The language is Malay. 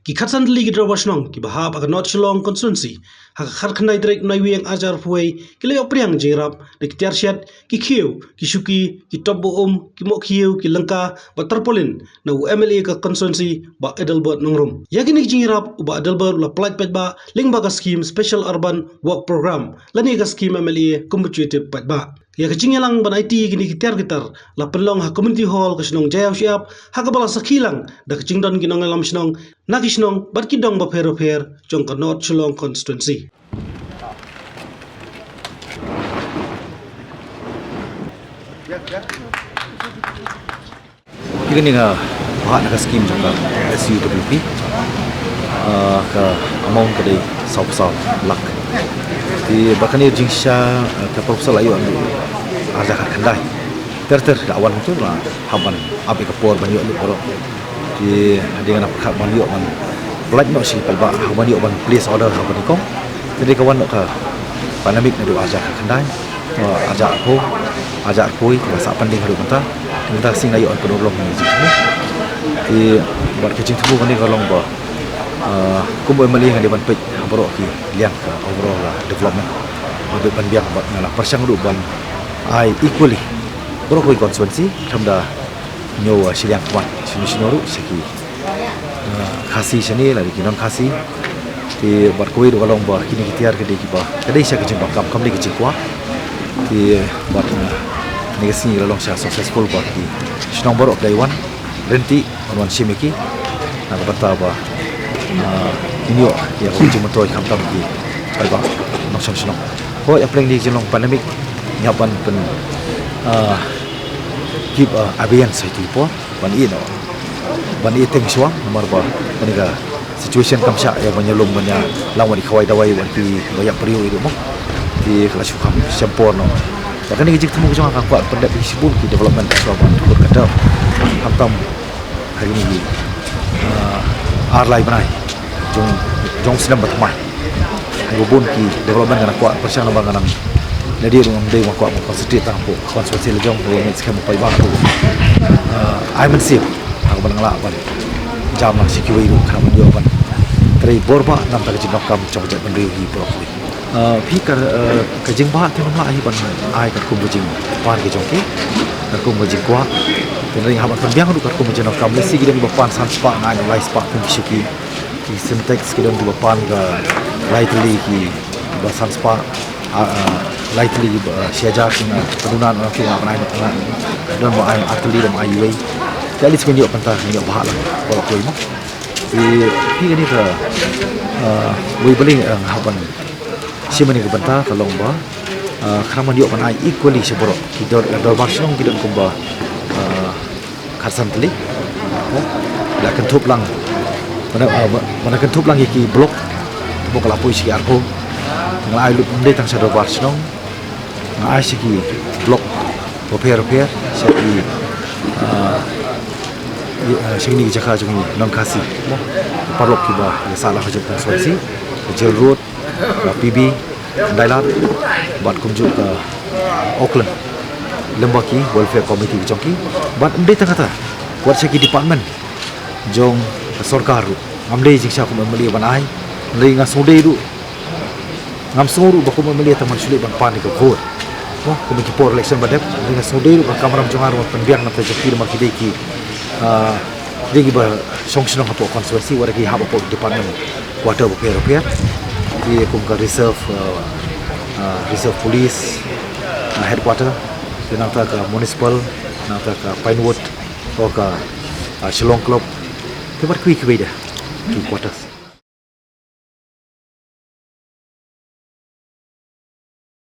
ki khatsan li ki droba shnong ki bahap aga not Shillong constituency ha khar khnai direct nai wieng ajar puai ki le opriang jerap de ki tiarshat ki khiu ki shuki ki tobbo ki mo khiu ki langka ba tarpolin na MLA ka constituency ba Edelbert nongrum yagini jingrap ba Edelbert la plat pet ba lingba ka scheme special urban work program lani ka scheme MLA competitive pet ba ya kecingyalang ban IT gini kitar la penlong ha community hall ka snong jayau siap ha ka bala sakhilang da kecingdon ginong alam snong nakisnong bat kidong ba phero jong ka North Shillong constituency ini nga bahan ka scheme jong ka SUWP ka amount ka day saw lak di bahkan ini jingsha ke proposal ayo ambil aja kandai ter awan itu lah haban api kapor banyak lu boro di dengan apa banyak man belaj no si palba haban yo ban place order haban ni kong jadi kawan no ka pandemik ni aja kandai aja koi rasa panding haru kita sing ayo penolong ni di buat kecing tubuh ni kalong ba kumbo mali nga depan pej boro ki liang ka overall development obe ban biak bat ngala persang du ban ai equally boro ko constituency thamda nyo siliang kwan sinishinoru seki khasi seni lari kinon khasi ti bat koi du kalong ba kini kitiar ke de ki ba kadai sa kecing bakam kamli kecing kwa ti bat negasi lalong sa successful ba ki sinong boro dai wan renti on simiki na bata ba ini ya ko cuma toy kam tam ki ai ba nok sang sino ko ya pleng di jelong pandemic nyapan pen keep avian sai tu po ban i teng suang nomor ba paniga situation kam sha ya banyalum banya lawan di khawai dawai wan ki banyak periu itu mo di kelas kam sempor no bahkan ni jik temu jong ka kuat pendak di sibuk di development so ban tur kada kam tam hari ni arlai banai jong sedang berteman hubun ki development kana kuat persang na banganang jadi rumah dei ma kuat mo street tampo konstruksi lejong do ni skema pai bang tu ai man sip aku banangla ban jam lang security kana mo ban trai borba nam ta jinok kam chok ban riu hi pro phi ka jing ba te ma hi ban ai ka kum jing pan ke jong ki ka kum jing kwa tenring haban ban biang du ka kum jinok kam le si gidem ba pan san spa ngai lai spa kum shiki ki syntax kedon di depan ke lightly ki basan spa lightly siaja kena penunan orang kira apa naik dan mau air atli dan air way jadi sebenarnya pentar ni bahala kalau kau ini di ini ke we beli haban siapa ni ke pentar kalau bah kerana dia pan air equally seboro kita dormas nong kita kumba kasan teli dah kentup lang mana kentup lang iki blok buka lapui siki arko ngalai lu ndai tang sado barsnong ngai siki blok repair siki sini jaka jungi nang kasi parlok ki ba salah hajat konstruksi jail road PB Dailat bat kumjuk ke Auckland lembaki welfare committee jongki bat ndai tang kata buat siki department jong सरकार amde jiksa ko mamali banai lei nga sode ru ngam soru ba ko mamali ta man sule ban pan ko khot ko ko mi por election badep lei nga sode ru ba kamaram jongar wa penbiang na ta jakir ma kide ki degi ba songshno ha po constituency wara ki ha po department water repair di ko ka reserve police headquarter dinata ka municipal nata ka Pinewood ko ka Shillong club Kebar kui dah, 2 quarters.